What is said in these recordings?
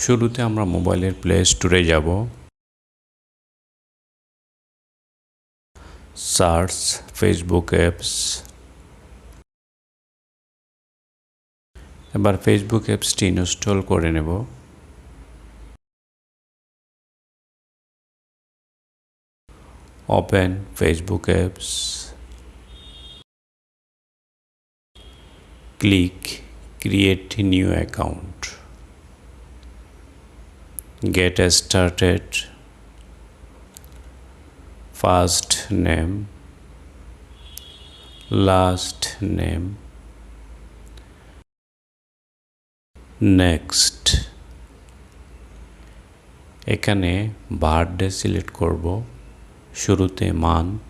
শুরুতে আমরা মোবাইলের প্লে স্টোরে যাব, সার্চ ফেসবুক অ্যাপস। এবার ফেসবুক অ্যাপসটি ইনস্টল করে নেব। Open Facebook apps, click create new account, get started, first name, last name, next। এখানে বার্থডে সিলেক্ট করব, শুরুতে মান্থ,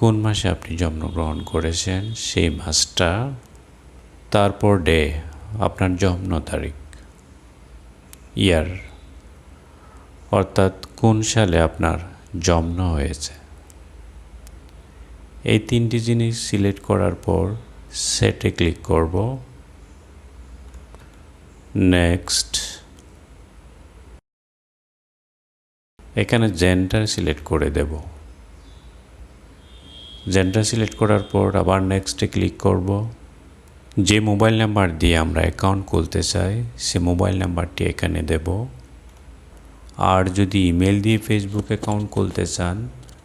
কোন মাসে আপনি জন্মগ্রহণ করেছেন সেই মাসটা, তারপর ডে আপনার জন্ম তারিখ, ইয়ার অর্থাৎ কোন সালে আপনার জন্ম হয়েছে। এই তিনটি জিনিস সিলেক্ট করার পর সেটে ক্লিক করব, নেক্সট। এখানে জেন্ডার সিলেক্ট করে দেব। জেন্ডার সিলেক্ট করার পর আবার নেক্সটে ক্লিক করব। যে মোবাইল নাম্বার দিয়ে আমরা অ্যাকাউন্ট খুলতে চাই সে মোবাইল নাম্বারটি এখানে দেব। আর যদি ইমেল দিয়ে ফেসবুক অ্যাকাউন্ট খুলতে চান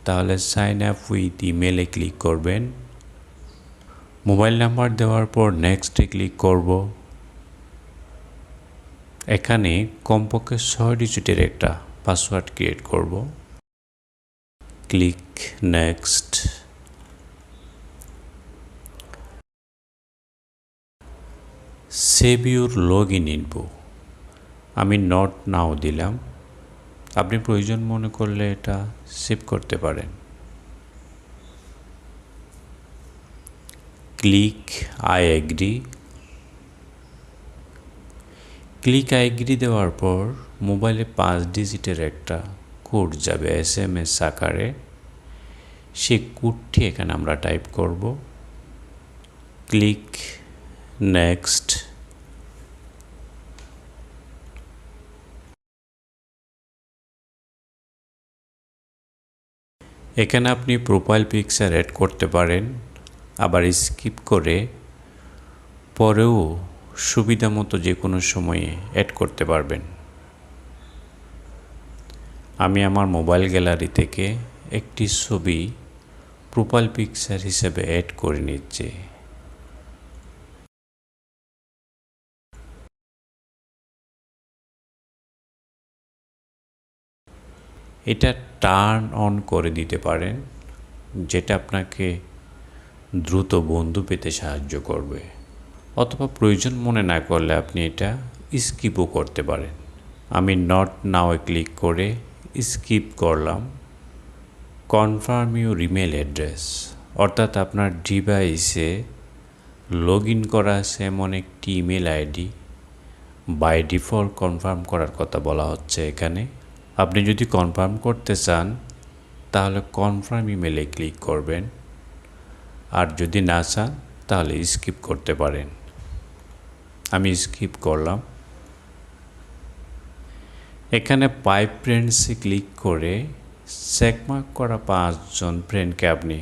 তাহলে সাইন আপ উইথ ইমেলে ক্লিক করবেন। মোবাইল নাম্বার দেওয়ার পর নেক্সটে ক্লিক করব। এখানে কমপক্ষে 6 ডিজিটের একটা পাসওয়ার্ড ক্রিয়েট করব। Click next. Save your log in info, আমি নট নাও দিলাম। আপনি প্রয়োজন মনে করলে এটা সেভ করতে পারেন। Click I agree. Click I agree দেওয়ার পর মোবাইলে 5 ডিজিটের একটা কোড যাবে SMS আকারে। সে কোডটি এখানে আমরা টাইপ করব। Click next. এখানে আপনি প্রোফাইল পিকচার অ্যাড করতে পারেন, আবার স্কিপ করে পরেও সুবিধা মতো যে কোনো সময়ে অ্যাড করতে পারবেন। আমি আমার মোবাইল গ্যালারি থেকে একটি ছবি প্রোফাইল পিকচার হিসেবে অ্যাড করে নিচ্ছি। এটা টার্ন অন করে দিতে পারেন, যেটা আপনাকে দ্রুত বন্ধু পেতে সাহায্য করবে, অথবা প্রয়োজন মনে না করলে আপনি এটা স্কিপও করতে পারেন। আমি নট নাও ক্লিক করে স্কিপ করলাম। কনফার্ম ইউর ইমেল অ্যাড্রেস, অর্থাৎ আপনার ডিভাইসে লগ ইন করা আছে এমন একটি email ID by default confirm করার কথা বলা হচ্ছে এখানে। আপনি যদি কনফার্ম করতে চান তাহলে কনফার্ম ইমেলে ক্লিক করবেন, আর যদি না চান তাহলে স্কিপ করতে পারেন। আমি স্কিপ করলাম। এখানে 5 ফ্রেন্ডসে ক্লিক করে চেকমার্ক করা 5 জন ফ্রেন্ডকে আপনি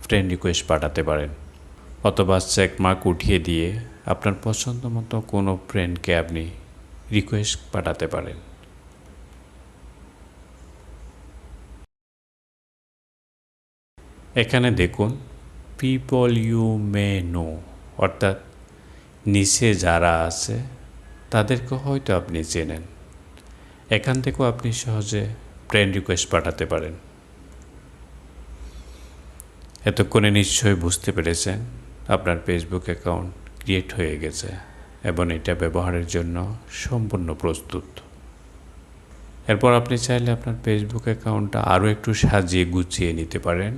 ফ্রেন্ড রিকোয়েস্ট পাঠাতে পারেন, অথবা চেকমার্ক উঠিয়ে দিয়ে আপনার পছন্দ মতো কোনো ফ্রেন্ডকে আপনি রিকোয়েস্ট পাঠাতে পারেন। এখানে দেখুন পিপল ইউ মে নো, অর্থাৎ নিচে যারা আছে তাদেরকে হয়তো আপনি চেনেন। এখান থেকেও আপনি সহজে ফ্রেন্ড রিকোয়েস্ট পাঠাতে পারেন। এতক্ষণে নিশ্চয়ই বুঝতে পেরেছেন আপনার ফেসবুক অ্যাকাউন্ট ক্রিয়েট হয়ে গেছে এবং এটা ব্যবহারের জন্য সম্পূর্ণ প্রস্তুত। এরপর আপনি চাইলে আপনার ফেসবুক অ্যাকাউন্টটা আরও একটু সাজিয়ে গুছিয়ে নিতে পারেন।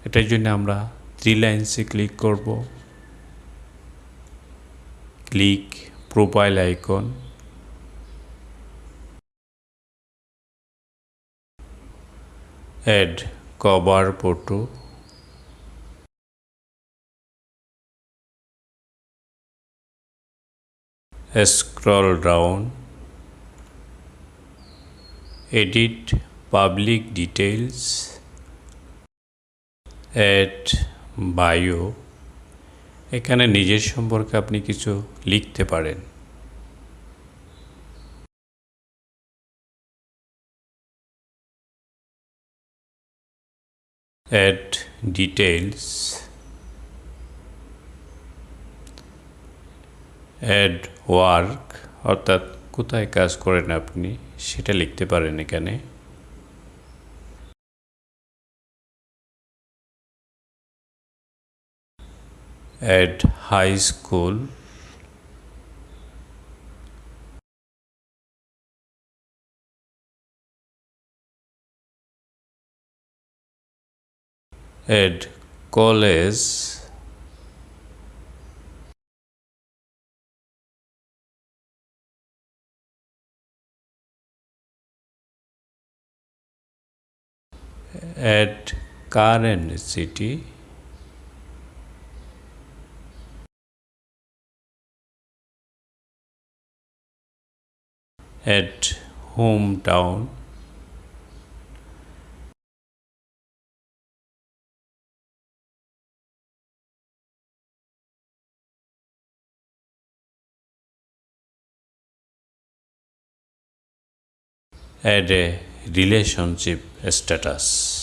এটার জন্য আমরা 3 লাইনসে ক্লিক করব। Click profile icon, add cover photo, Scroll down, edit public details, add bio। এখানে নিজের সম্পর্কে আপনি কিছু লিখতে পারেন। add details, add work অর্থাৎ কোথায় কাজ করেন আপনি সেটা লিখতে পারেন এখানে। add high school, add college, add current city, add hometown, add a relationship status।